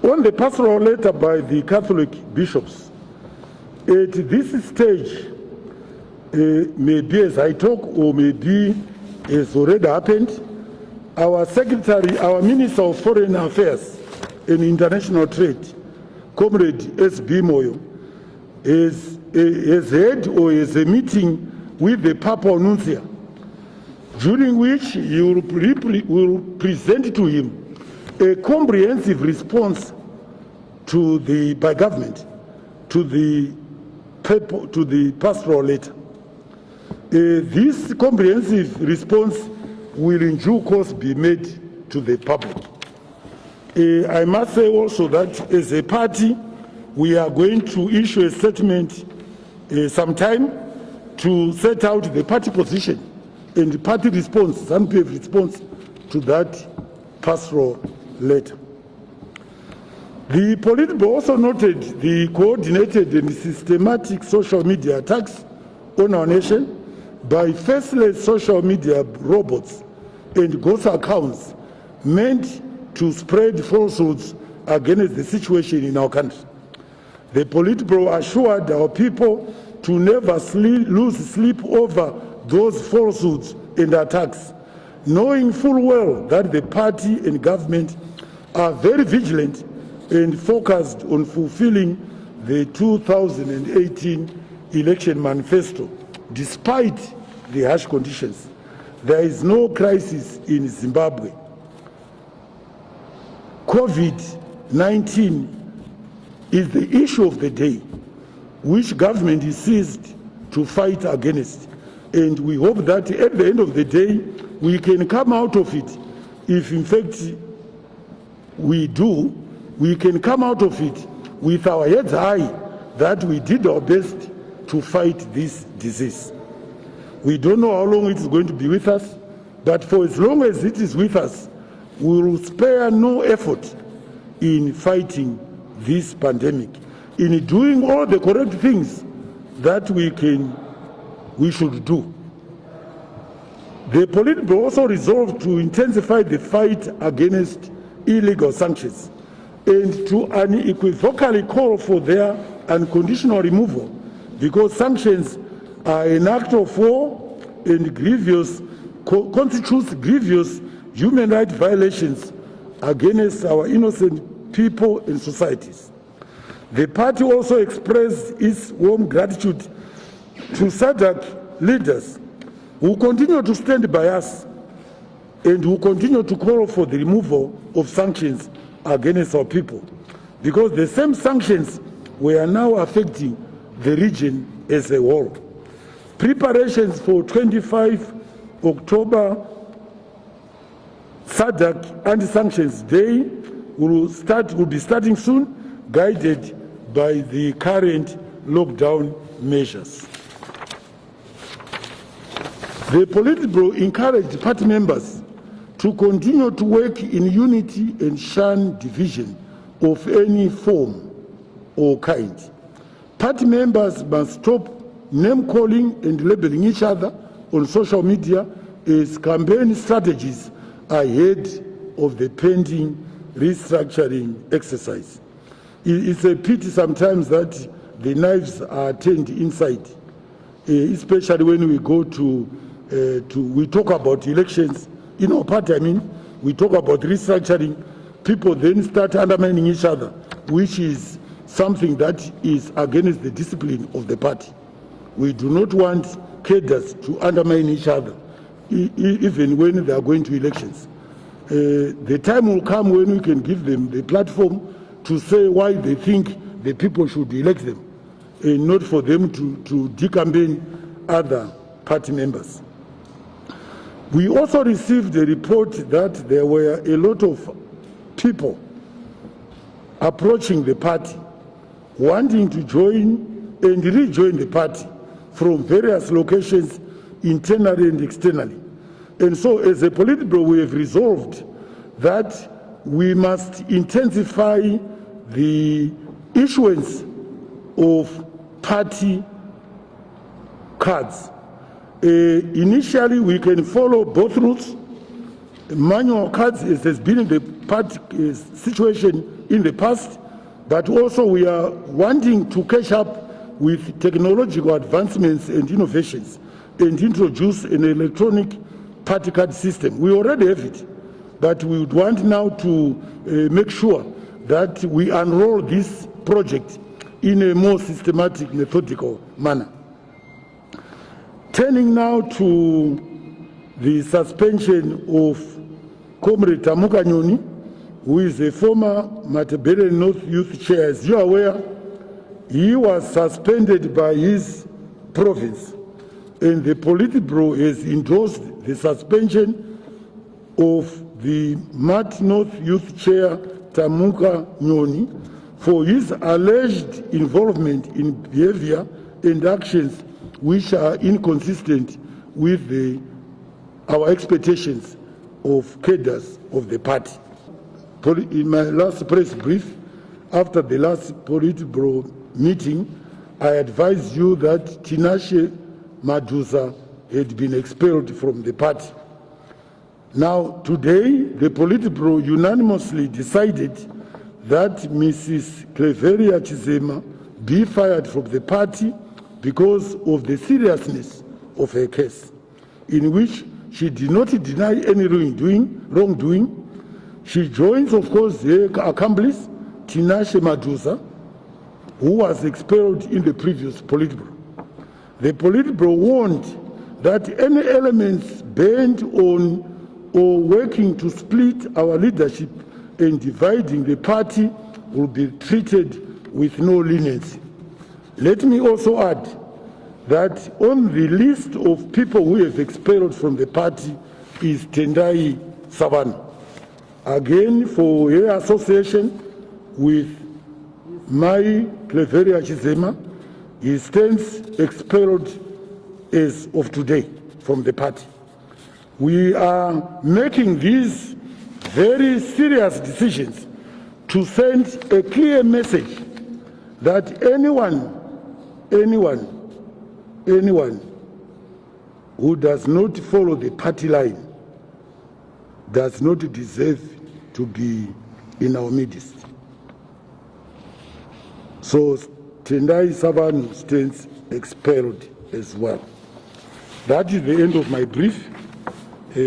On the pastoral letter by the Catholic bishops, at this stage, maybe as I talk or maybe as already happened, our secretary, our Minister of Foreign Affairs and International Trade, Comrade S.B. Moyo, has had or has a meeting with the Papal Nuncio, during which he will present to him a comprehensive response to by government to the pastoral letter. This comprehensive response will in due course be made to the public. I must say also that as a party, we are going to issue a statement sometime to set out the party position and the party response, ZANU-PF response to that pastoral letter. The Politburo also noted the coordinated and systematic social media attacks on our nation by faceless social media robots and ghost accounts meant to spread falsehoods against the situation in our country. The Politburo assured our people to never lose sleep over those falsehoods and attacks, knowing full well that the party and government are very vigilant and focused on fulfilling the 2018 election manifesto, despite the harsh conditions. There is no crisis in Zimbabwe. COVID-19 is the issue of the day, which government is seized to fight against. And we hope that at the end of the day, we can come out of it. If in fact we do, we can come out of it with our heads high that we did our best to fight this disease. We don't know how long it is going to be with us, but for as long as it is with us, we will spare no effort in fighting this pandemic, in doing all the correct things that we should do. The Politburo also resolved to intensify the fight against illegal sanctions and to unequivocally call for their unconditional removal, because sanctions are an act of war and constitutes grievous human rights violations against our innocent people and societies. The party also expressed its warm gratitude to SADC leaders who continue to stand by us and who continue to call for the removal of sanctions against our people, because the same sanctions were now affecting the region as a whole. Preparations for 25 October SADC Anti-Sanctions Day will be starting soon, guided by the current lockdown measures. The Politburo encouraged party members to continue to work in unity and shun division of any form or kind. Party members must stop name-calling and labeling each other on social media as campaign strategies ahead of the pending restructuring exercise. It's a pity sometimes that the knives are turned inside, especially when we go we talk about elections in our party. I mean, we talk about restructuring. People then start undermining each other, which is something that is against the discipline of the party. We do not want cadres to undermine each other, even when they are going to elections. The time will come when we can give them the platform to say why they think the people should elect them, and not for them to decampaign other party members. We also received a report that there were a lot of people approaching the party, wanting to join and rejoin the party from various locations, internally and externally. And so as a Politburo, we have resolved that we must intensify the issuance of party cards. Initially, we can follow both routes. manual cards as has been the party situation in the past, but also we are wanting to catch up with technological advancements and innovations and introduce an electronic party card system. We already have it, but we would want now to make sure that we unroll this project in a more systematic, methodical manner. Turning now to the suspension of Comrade Tamuka Nyoni, who is a former Matabele North Youth Chair. As you are aware, he was suspended by his province, and the Politburo has endorsed the suspension of the Mat North Youth Chair Tamuka Nyoni for his alleged involvement in behavior and actions which are inconsistent with our expectations of cadres of the party. In my last press brief, after the last Politburo meeting, I advised you that Tinashe Madusa had been expelled from the party. Now, today, the Politburo unanimously decided that Mrs. Cleveria Chizema be fired from the party because of the seriousness of her case, in which she did not deny any wrongdoing. She joins, of course, her accomplice, Tinashe Madusa, who was expelled in the previous Politburo. The Politburo warned that any elements bent on or working to split our leadership and dividing the party will be treated with no leniency. Let me also add that on the list of people who have expelled from the party is Tendai Savannah. Again, for her association with Mai Cleveria Chizema, he stands expelled as of today from the party. We are making these very serious decisions to send a clear message that anyone who does not follow the party line does not deserve to be in our midst. So Tendai Savannah stands expelled as well. That is the end of my brief.